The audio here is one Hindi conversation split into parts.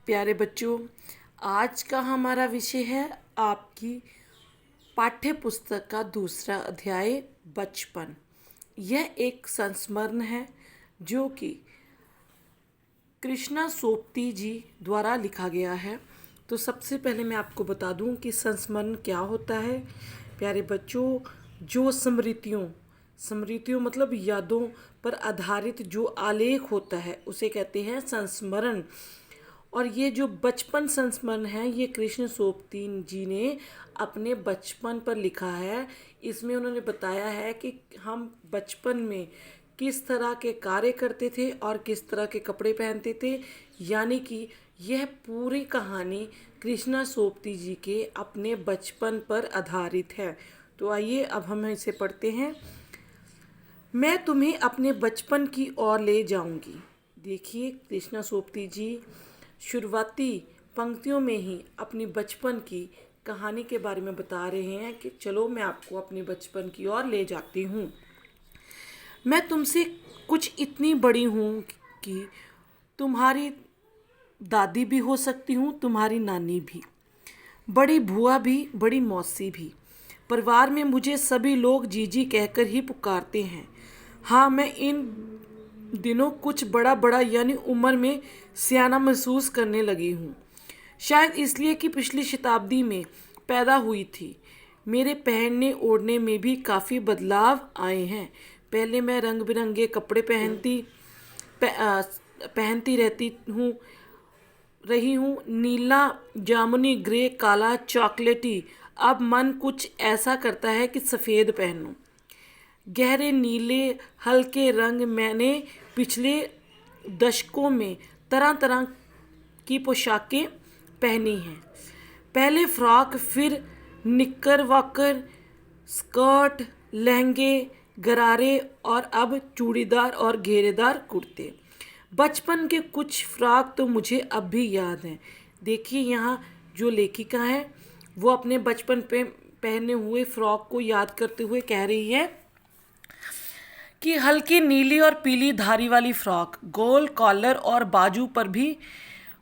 प्यारे बच्चों, आज का हमारा विषय है आपकी पाठ्य पुस्तक का दूसरा अध्याय बचपन। यह एक संस्मरण है जो कि कृष्णा सोपती जी द्वारा लिखा गया है। तो सबसे पहले मैं आपको बता दूं कि संस्मरण क्या होता है। प्यारे बच्चों, जो स्मृतियों मतलब यादों पर आधारित जो आलेख होता है उसे कहते हैं संस्मरण। और ये जो बचपन संस्मरण है ये कृष्ण सोपती जी ने अपने बचपन पर लिखा है। इसमें उन्होंने बताया है कि हम बचपन में किस तरह के कार्य करते थे और किस तरह के कपड़े पहनते थे, यानी कि यह पूरी कहानी कृष्णा सोपती जी के अपने बचपन पर आधारित है। तो आइए अब हम इसे पढ़ते हैं। मैं तुम्हें अपने बचपन की ओर ले जाऊंगी। देखिए, कृष्णा सोपती जी शुरुआती पंक्तियों में ही अपनी बचपन की कहानी के बारे में बता रहे हैं कि चलो मैं आपको अपने बचपन की ओर ले जाती हूँ। मैं तुमसे कुछ इतनी बड़ी हूँ कि तुम्हारी दादी भी हो सकती हूँ, तुम्हारी नानी भी, बड़ी बुआ भी, बड़ी मौसी भी। परिवार में मुझे सभी लोग जीजी कहकर ही पुकारते हैं। हाँ, मैं इन दिनों कुछ बड़ा बड़ा यानी उम्र में सियाना महसूस करने लगी हूँ। शायद इसलिए कि पिछली शताब्दी में पैदा हुई थी। मेरे पहनने ओढ़ने में भी काफ़ी बदलाव आए हैं। पहले मैं रंग बिरंगे कपड़े पहनती रही हूँ, नीला, जामुनी, ग्रे, काला, चॉकलेटी। अब मन कुछ ऐसा करता है कि सफ़ेद पहनूं। गहरे नीले हल्के रंग मैंने पिछले दशकों में तरह तरह की पोशाकें पहनी हैं। पहले फ्रॉक, फिर निक्कर वॉकर, स्कर्ट, लहंगे, गरारे और अब चूड़ीदार और घेरेदार कुर्ते। बचपन के कुछ फ्रॉक तो मुझे अब भी याद हैं। देखिए, यहाँ जो लेखिका है वो अपने बचपन पे पहने हुए फ्रॉक को याद करते हुए कह रही है कि हल्की नीली और पीली धारी वाली फ्रॉक, गोल कॉलर और बाजू पर भी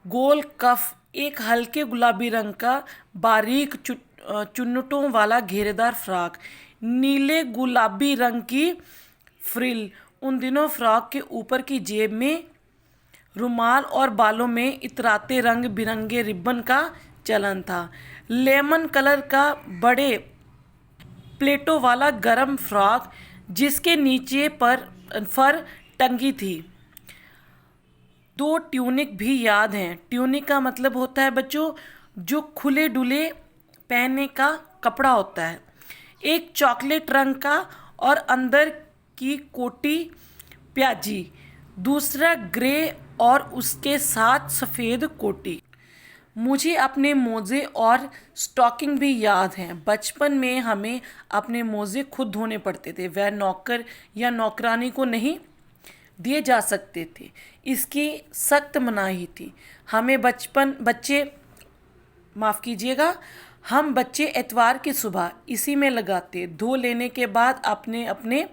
गोल कफ, एक हल्के गुलाबी रंग का बारीक चुन्नटों वाला घेरेदार फ्रॉक, नीले गुलाबी रंग की फ्रिल। उन दिनों फ्रॉक के ऊपर की जेब में रुमाल और बालों में इतराते रंग बिरंगे रिबन का चलन था। लेमन कलर का बड़े प्लेटों वाला गरम फ्रॉक जिसके नीचे पर फर टंगी थी। दो ट्यूनिक भी याद हैं। ट्यूनिक का मतलब होता है बच्चों जो खुले डुले पहनने का कपड़ा होता है। एक चॉकलेट रंग का और अंदर की कोटी प्याजी, दूसरा ग्रे और उसके साथ सफ़ेद कोटी। मुझे अपने मोज़े और स्टॉकिंग भी याद हैं। बचपन में हमें अपने मोज़े खुद धोने पड़ते थे। वह नौकर या नौकरानी को नहीं दिए जा सकते थे, इसकी सख्त मनाही थी। हम बच्चे एतवार की सुबह इसी में लगाते, धो लेने के बाद अपने अपने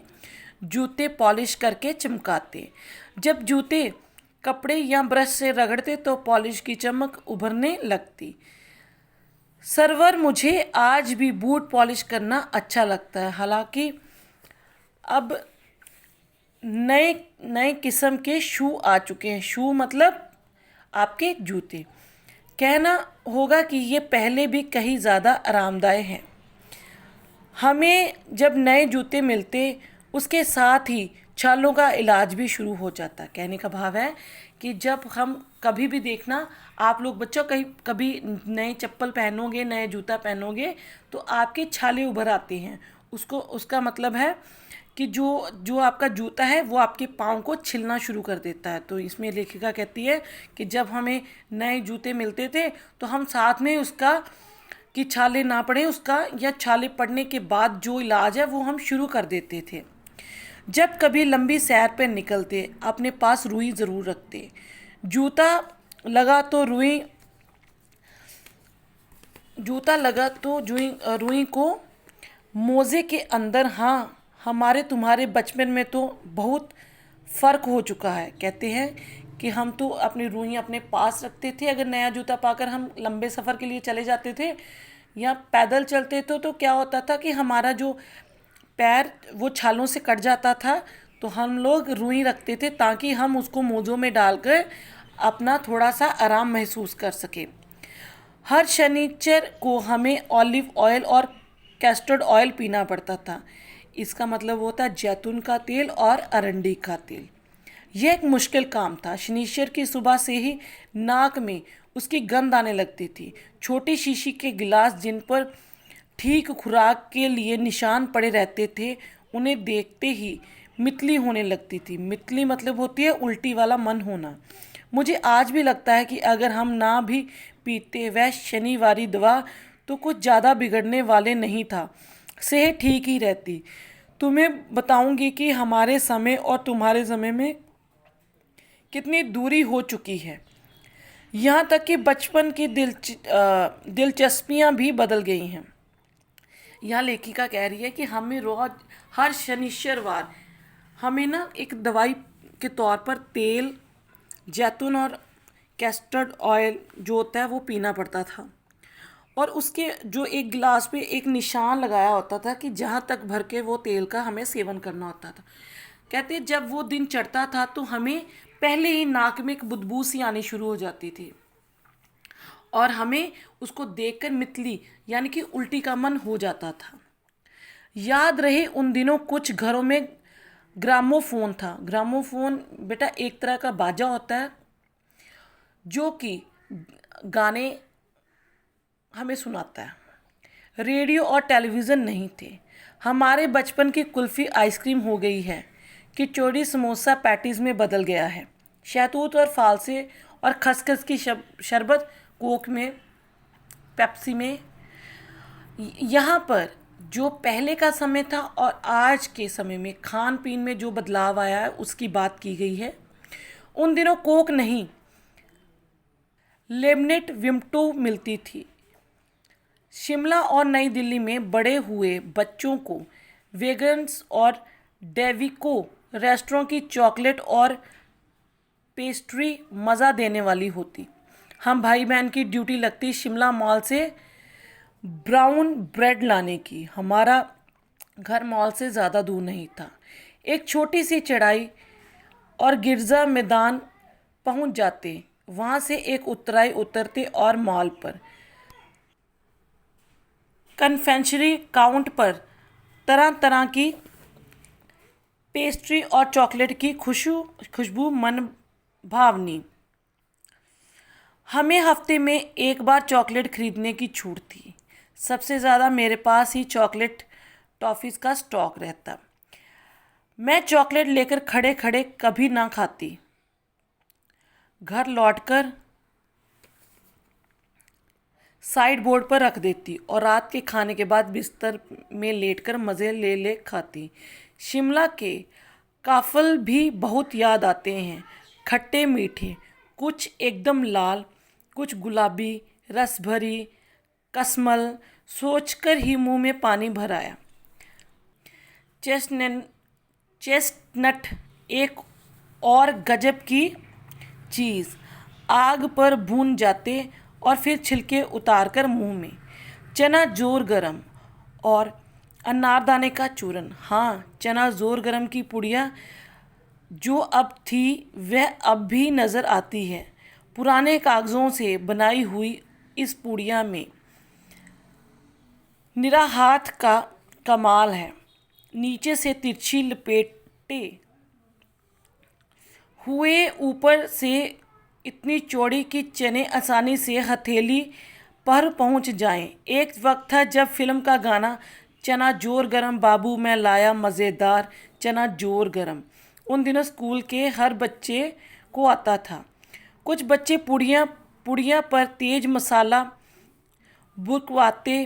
जूते पॉलिश करके चमकाते। जब जूते कपड़े या ब्रश से रगड़ते तो पॉलिश की चमक उभरने लगती। सरवर, मुझे आज भी बूट पॉलिश करना अच्छा लगता है। हालांकि अब नए नए किस्म के शू आ चुके हैं। शू मतलब आपके जूते। कहना होगा कि ये पहले भी कहीं ज़्यादा आरामदायक हैं। हमें जब नए जूते मिलते उसके साथ ही छालों का इलाज भी शुरू हो जाता। कहने का भाव है कि जब हम कभी भी देखना, आप लोग बच्चों कभी नए चप्पल पहनोगे, नए जूता पहनोगे तो आपके छाले उभर आते हैं। उसका मतलब है कि जो आपका जूता है वो आपके पाँव को छिलना शुरू कर देता है। तो इसमें लेखिका कहती है कि जब हमें नए जूते मिलते थे तो हम साथ में उसका कि छाले ना पड़े उसका या छाले पड़ने के बाद जो इलाज है वो हम शुरू कर देते थे। जब कभी लंबी सैर पर निकलते अपने पास रुई ज़रूर रखते। जूता लगा तो रुई को मोज़े के अंदर। हाँ, हमारे तुम्हारे बचपन में तो बहुत फ़र्क हो चुका है। कहते हैं कि हम तो अपनी रूई अपने पास रखते थे। अगर नया जूता पाकर हम लंबे सफ़र के लिए चले जाते थे या पैदल चलते थे तो क्या होता था कि हमारा जो पैर वो छालों से कट जाता था, तो हम लोग रुई रखते थे ताकि हम उसको मोज़ों में डालकर अपना थोड़ा सा आराम महसूस कर सकें। हर शनिचर को हमें ऑलिव ऑयल और कैस्टर्ड ऑयल पीना पड़ता था। इसका मतलब होता है जैतून का तेल और अरंडी का तेल। यह एक मुश्किल काम था। शनिचर की सुबह से ही नाक में उसकी गंध आने लगती थी। छोटी शीशी के गिलास जिन पर ठीक खुराक के लिए निशान पड़े रहते थे, उन्हें देखते ही मितली होने लगती थी। मितली मतलब होती है उल्टी वाला मन होना। मुझे आज भी लगता है कि अगर हम ना भी पीते वह शनिवारी दवा तो कुछ ज़्यादा बिगड़ने वाले नहीं था, सेहत ठीक ही रहती। तुम्हें बताऊंगी कि हमारे समय और तुम्हारे समय में कितनी दूरी हो चुकी है। यहाँ तक कि बचपन की दिलचस्पियाँ भी बदल गई हैं। यहाँ लेखिका कह रही है कि हमें रोज हर शनिश्चरवार हमें ना एक दवाई के तौर पर तेल, जैतून और कैस्टर्ड ऑयल जो होता है वो पीना पड़ता था, और उसके जो एक गिलास पे एक निशान लगाया होता था कि जहाँ तक भर के वो तेल का हमें सेवन करना होता था। कहते हैं जब वो दिन चढ़ता था तो हमें पहले ही नाक में एक बदबू सी आनी शुरू हो जाती थी और हमें उसको देखकर मितली यानी कि उल्टी का मन हो जाता था। याद रहे उन दिनों कुछ घरों में ग्रामोफोन था। ग्रामोफोन बेटा एक तरह का बाजा होता है जो कि गाने हमें सुनाता है। रेडियो और टेलीविज़न नहीं थे। हमारे बचपन की कुल्फ़ी आइसक्रीम हो गई है, कचौड़ी समोसा पैटीज़ में बदल गया है। शहतूत और फालसे और खसखस की शरबत कोक में, पेप्सी में। यहाँ पर जो पहले का समय था और आज के समय में खान पीन में जो बदलाव आया है उसकी बात की गई है। उन दिनों कोक नहीं, लेमनेट विम्टो मिलती थी। शिमला और नई दिल्ली में बड़े हुए बच्चों को वेगन्स और डेविको रेस्टोरों की चॉकलेट और पेस्ट्री मज़ा देने वाली होती। हम भाई बहन की ड्यूटी लगती शिमला मॉल से ब्राउन ब्रेड लाने की। हमारा घर मॉल से ज़्यादा दूर नहीं था। एक छोटी सी चढ़ाई और गिरजा मैदान पहुंच जाते। वहाँ से एक उतराई उतरते और मॉल पर कन्फेक्शनरी काउंट पर तरह तरह की पेस्ट्री और चॉकलेट की खुशबू मन भावनी। हमें हफ्ते में एक बार चॉकलेट खरीदने की छूट थी। सबसे ज़्यादा मेरे पास ही चॉकलेट टॉफ़ीज़ का स्टॉक रहता। मैं चॉकलेट लेकर खड़े खड़े कभी ना खाती। घर लौटकर साइड बोर्ड पर रख देती और रात के खाने के बाद बिस्तर में लेटकर मज़े ले ले खाती। शिमला के काफल भी बहुत याद आते हैं, खट्टे मीठे, कुछ एकदम लाल, कुछ गुलाबी, रस भरी कसमल। सोचकर ही मुंह में पानी भर आया। चेस्टनट एक और गजब की चीज़, आग पर भून जाते और फिर छिलके उतारकर मुंह में। चना जोर गरम और अनारदाने का चूरन। हाँ, चना जोर गरम की पुड़िया जो अब थी वह अब भी नज़र आती है। पुराने कागज़ों से बनाई हुई इस पुड़िया में निरा हाथ का कमाल है। नीचे से तिरछी लपेटे हुए, ऊपर से इतनी चौड़ी कि चने आसानी से हथेली पर पहुंच जाएं। एक वक्त था जब फिल्म का गाना चना जोर गरम बाबू मैं लाया मज़ेदार चना जोर गरम उन दिनों स्कूल के हर बच्चे को आता था। कुछ बच्चे पुड़िया पर तेज मसाला बुकवाते।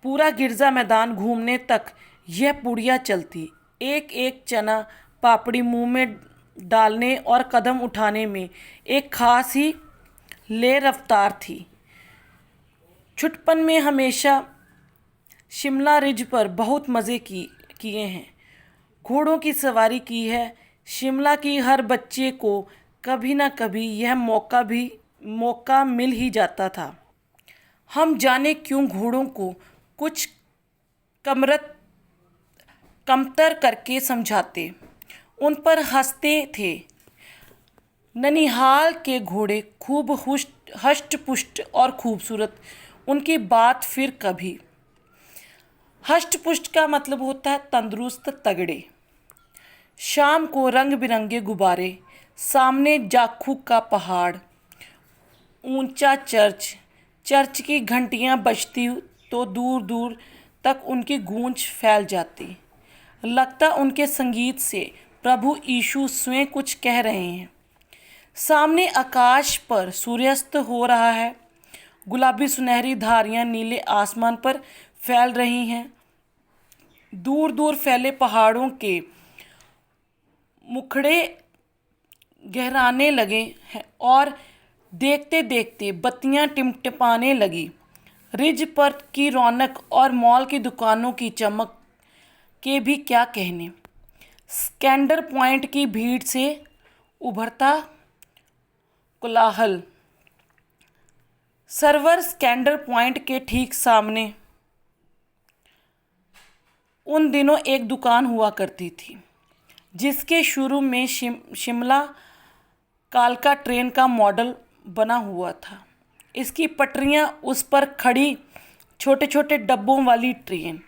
पूरा गिरजा मैदान घूमने तक यह पुड़िया चलती। एक एक चना पापड़ी मुंह में डालने और कदम उठाने में एक खास ही ले रफ्तार थी। छुटपन में हमेशा शिमला रिज पर बहुत मज़े किए हैं। घोड़ों की सवारी की है। शिमला की हर बच्चे को कभी ना कभी यह मौका मिल ही जाता था। हम जाने क्यों घोड़ों को कुछ कमरत कमतर करके समझाते, उन पर हंसते थे। ननिहाल के घोड़े खूब हष्ट पुष्ट और खूबसूरत, उनकी बात फिर कभी। हष्ट पुष्ट का मतलब होता है तंदुरुस्त, तगड़े। शाम को रंग बिरंगे गुब्बारे, सामने जाखू का पहाड़, ऊंचा चर्च, चर्च की घंटियां बजती तो दूर दूर तक उनकी गूंज फैल जाती। लगता उनके संगीत से प्रभु यीशु स्वयं कुछ कह रहे हैं। सामने आकाश पर सूर्यास्त हो रहा है, गुलाबी सुनहरी धारियां नीले आसमान पर फैल रही हैं। दूर दूर फैले पहाड़ों के मुखड़े गहराने लगे हैं और देखते देखते बत्तियां टिमटिमाने लगी। रिज पर की रौनक और मॉल की दुकानों की चमक के भी क्या कहने। स्कैंडर पॉइंट की भीड़ से उभरता कोलाहल। सर्वर स्कैंडर पॉइंट के ठीक सामने उन दिनों एक दुकान हुआ करती थी, जिसके शुरू में शिमला कालका ट्रेन का मॉडल बना हुआ था। इसकी पटरियां, उस पर खड़ी छोटे छोटे डब्बों वाली ट्रेन,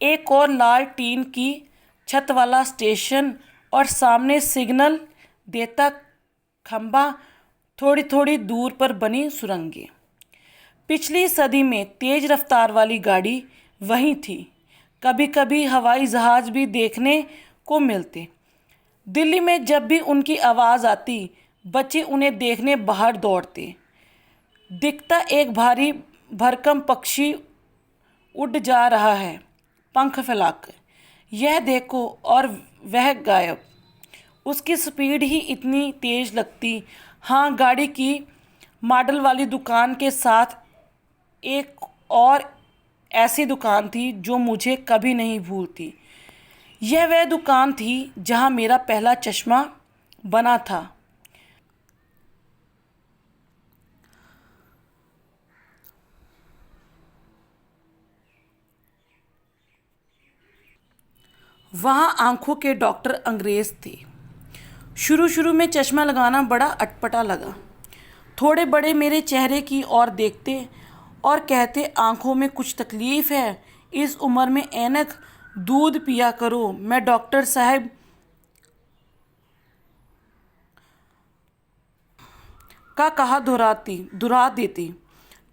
एक और लाल टीन की छत वाला स्टेशन और सामने सिग्नल देता खंबा, थोड़ी थोड़ी दूर पर बनी सुरंगें। पिछली सदी में तेज रफ्तार वाली गाड़ी वहीं थी। कभी कभी हवाई जहाज़ भी देखने को मिलते। दिल्ली में जब भी उनकी आवाज़ आती, बच्चे उन्हें देखने बाहर दौड़ते। दिखता एक भारी भरकम पक्षी उड़ जा रहा है पंख फैलाकर, यह देखो, और वह गायब। उसकी स्पीड ही इतनी तेज़ लगती। हाँ, गाड़ी की मॉडल वाली दुकान के साथ एक और ऐसी दुकान थी जो मुझे कभी नहीं भूलती। यह वह दुकान थी जहाँ मेरा पहला चश्मा बना था। वहाँ आंखों के डॉक्टर अंग्रेज़ थे। शुरू शुरू में चश्मा लगाना बड़ा अटपटा लगा। थोड़े बड़े मेरे चेहरे की ओर देखते और कहते, आंखों में कुछ तकलीफ़ है, इस उम्र में ऐनक, दूध पिया करो। मैं डॉक्टर साहब का कहा दुहरा देती,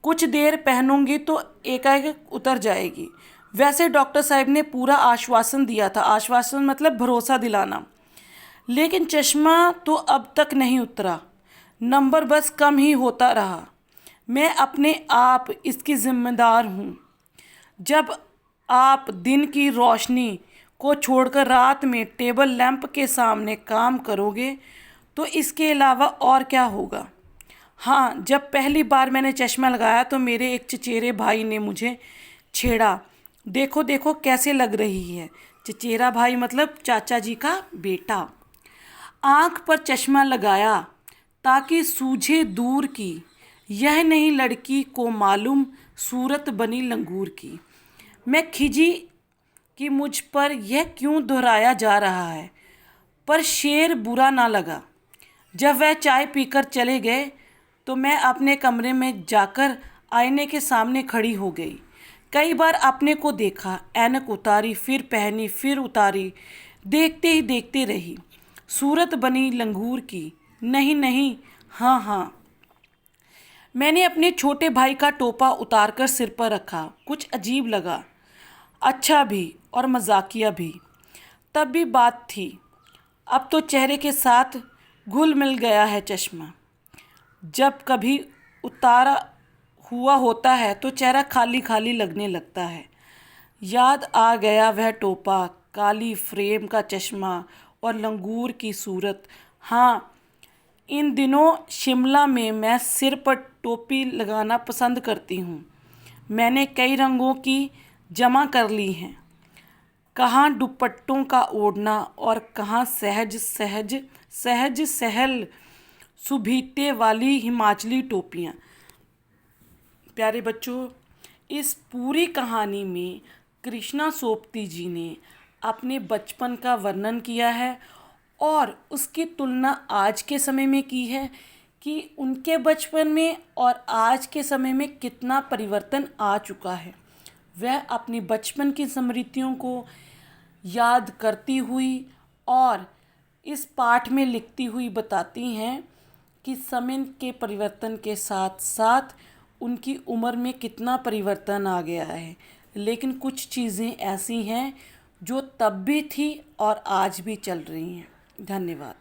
कुछ देर पहनूंगी तो एकाएक उतर जाएगी। वैसे डॉक्टर साहब ने पूरा आश्वासन दिया था। आश्वासन मतलब भरोसा दिलाना। लेकिन चश्मा तो अब तक नहीं उतरा, नंबर बस कम ही होता रहा। मैं अपने आप इसकी जिम्मेदार हूँ। जब आप दिन की रोशनी को छोड़कर रात में टेबल लैंप के सामने काम करोगे तो इसके अलावा और क्या होगा। हाँ, जब पहली बार मैंने चश्मा लगाया तो मेरे एक चचेरे भाई ने मुझे छेड़ा, देखो देखो कैसे लग रही है। चचेरा भाई मतलब चाचा जी का बेटा। आँख पर चश्मा लगाया ताकि सूझे दूर की, यह नहीं लड़की को मालूम सूरत बनी लंगूर की। मैं खिजी कि मुझ पर यह क्यों दोहराया जा रहा है, पर शेर बुरा ना लगा। जब वह चाय पीकर चले गए तो मैं अपने कमरे में जाकर आईने के सामने खड़ी हो गई। कई बार अपने को देखा, ऐनक उतारी, फिर पहनी, फिर उतारी, देखते ही देखते रही। सूरत बनी लंगूर की, नहीं नहीं, हाँ हाँ। मैंने अपने छोटे भाई का टोपा उतारकर सिर पर रखा। कुछ अजीब लगा, अच्छा भी और मजाकिया भी। तब भी बात थी, अब तो चेहरे के साथ घुल मिल गया है चश्मा। जब कभी उतारा हुआ होता है तो चेहरा खाली खाली लगने लगता है। याद आ गया वह टोपा, काली फ्रेम का चश्मा और लंगूर की सूरत। हाँ, इन दिनों शिमला में मैं सिर पर टोपी लगाना पसंद करती हूँ। मैंने कई रंगों की जमा कर ली हैं, कहाँ दुपट्टों का ओढ़ना और कहाँ सहज सहल सुभीटे वाली हिमाचली टोपियाँ। प्यारे बच्चों, इस पूरी कहानी में कृष्णा सोपती जी ने अपने बचपन का वर्णन किया है और उसकी तुलना आज के समय में की है कि उनके बचपन में और आज के समय में कितना परिवर्तन आ चुका है। वह अपनी बचपन की स्मृतियों को याद करती हुई और इस पाठ में लिखती हुई बताती हैं कि समय के परिवर्तन के साथ साथ उनकी उम्र में कितना परिवर्तन आ गया है, लेकिन कुछ चीज़ें ऐसी हैं जो तब भी थी और आज भी चल रही हैं। धन्यवाद।